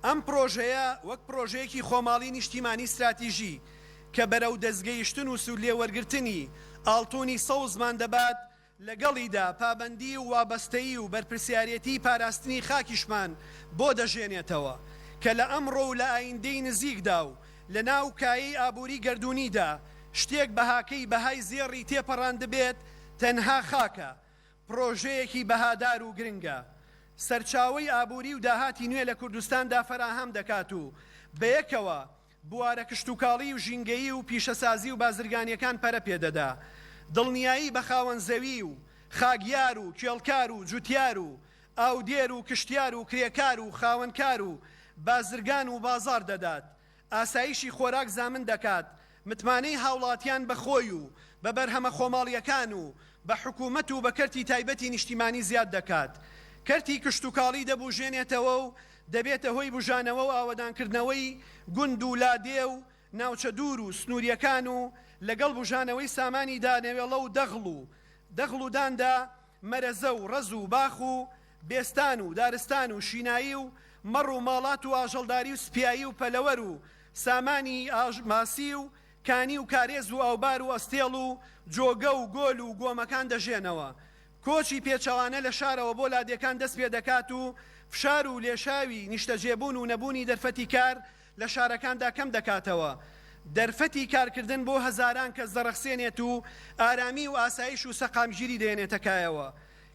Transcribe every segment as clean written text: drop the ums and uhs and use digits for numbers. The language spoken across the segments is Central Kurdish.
ئەم پرۆژەیە وەک پرۆژەیەکی خۆماڵی نیشتیمانی استراتیژی کە بەرەو دەستگەیشتن و سولێوەرگرتنی ئاڵتوونی سەوزمان دەبات لەگەڵیدا پابەندی و وابەستەیی و بەرپرسیارەتی پاراستنی خاکیشمان بۆ دەژێنێتەوە کە لە ئەمڕۆ و لە ئایندەی نزیکدا و لە ناو کایی ئابووری گەردوونیدا شتێک بەهاکەی بەهای زێڕی تێپەڕان دەبێت تەنها خاکە پرۆژەیەکی بەهادار و گرنگە سەرچاوەی ئابووری و داهاتی نوێ لە کوردستاندا فەراهەم دەکات و بەیەکەوە بوارە کشتوکاڵی و ژینگەیی و پیشەسازی و بازرگانیەکان پەرە پێدەدا دڵنیایی بە خاوەنزەوی و خاگیار و کێڵکار و جوتیار و ئاودێر و کشتیار و کرێکار و خاوەنکار و بازرگان و بازار دەدات ئاسایشی خۆراک زامن دەکات متمانەی هاوڵاتیان بە خۆی و بە بەرهەمە خۆماڵیەکان و بە حکوومەت و بە کەرتی تایبەتی نیشتیمانی زیاد دەکات کەرتی کشتوکاڵی دەبوژێنێتەوە و دەبێتە هۆی بژانەوە و ئاوەدانکردنەوەی گوند و لادێ و ناوچە دوور و سنووریەکان و لەگەڵ بژانەوەی سامانی دانەوێڵە و دەغڵ و داندا مەرەزە و ڕەز و باخ و بێستان و دارستان و شینایی و مەڕ و ماڵات و ئاژەڵداری و سپیایی و پەلەوەر و سامانی ماسی و کانی و کارێز و ئاوبار و ئەستێڵ و جۆگە و گۆل و گۆمەکان دەژێنەوە کۆچی پێچەوانە لە شارەوە بۆ لادیەکان دەست پێ دەکات و فشار و لێشاوی نیشتەجێبوون و نەبوونی دەرفەتی کار لە شارەکاندا کەم دەکاتەوە دەرفەتی کارکردن بۆ هەزاران کەس دەڕەخسێنێت و ئارامی و ئاسایش و سەقامگیری دێنێتەکایەوە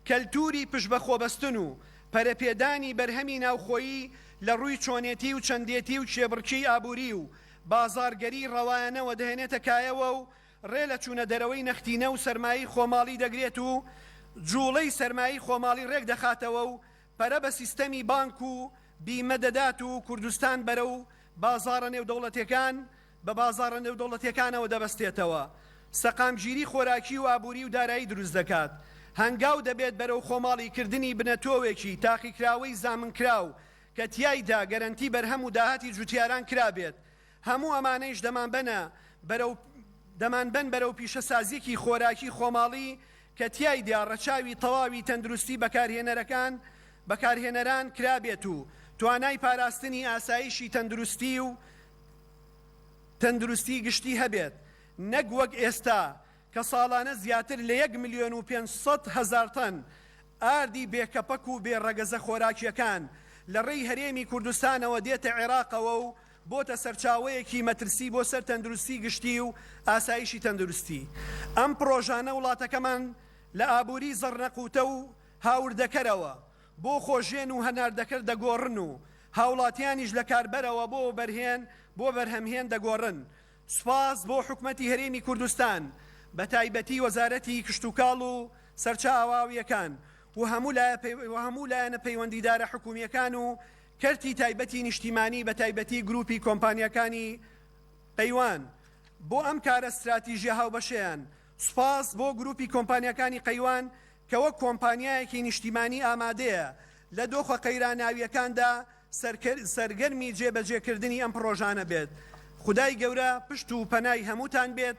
کەلتوری پشت بە خۆبەستن و پەرەپێدانی بەرهەمی ناوخۆیی لە ڕووی چۆنێتی و چەندێتی و چێبڕکی ئابووری و بازارگەری ڕەوایەنەوە دەهێنێتەکایەوە و ڕێ لە چوونە دەرەوەی نەختینە و سەرمایی خۆماڵی دەگرێت و جوڵەی سەرمایی خۆماڵی ڕێک دەخاتەوە و پەرە بە سیستەمی بانک و بیمە دەدات و کوردستان بەرەو بازاڕە نێودەوڵەتیەکان بە بازاڕە نێودەوڵەتیەکانەوە دەبەستێتەوە سەقامگیری خۆراکی و ئابووری و دارایی دروست دەکات هەنگاو دەبێت بەرەو خۆماڵیکردنی بنەتۆوێکی تاقیکراوەی زامنکراو کە تیایدا گەرەنتی بەرهەم و داهاتی جوتیاران کرابێت هەموو ئەمانەیش دەمانبەن بەرەو پیشەسازیەکی خۆراکی خۆماڵی کە تیایدا ڕەچاوی تەواوی تەندروستی بەکارهێنەران کرابێت و توانای پاراستنی ئاسایشی تەندروستی گشتی هەبێت نەک وەک ئێستا کە ساڵانە زیاتر لە 1,500,000 تەن ئاردی بێکەپەک و بێڕەگەزە خۆراکیەکان لە ڕێی هەرێمی کوردستانەوە دێتە عێراقەوە و بۆتە سەرچاوەیەکی مەترسی بۆ سەر تەندروستی گشتی و ئاسایشی تەندروستی ئەم پرۆژانە وڵاتەکەمان لە ئابووری زەڕنەقوتە و هاوردەکەرەوە بۆ خۆژێن و هەناردەکەر دەگۆڕن و هاوڵاتیانیش لە کاربەرەوە بۆ بەرهەمهێن دەگۆڕن سوپاس بۆ حکومەتی هەرێمی کوردستان بە تایبەتی وەزارەتی کشتوکاڵ و سەرچاواویەکان و هەموو لایەنە پەیوەندیدارە حکومیەکان و کەرتی تایبەتی نیشتیمانی بە تایبەتی گروپی کۆمپانیەکانی قەیوان بۆ ئەم کارە استراتیژیە هاوبەشیان سوپاس بۆ گروپی کۆمپانیەکانی قەیوان کە وەک کۆمپانیایەکی نیشتیمانی ئامادەیە لە دۆخە قەیراناویەکاندا سەرگەرمی جێبەجێکردنی ئەم پرۆژانە بێت خودای گەورە پشت و پەنای هەمووتان بێت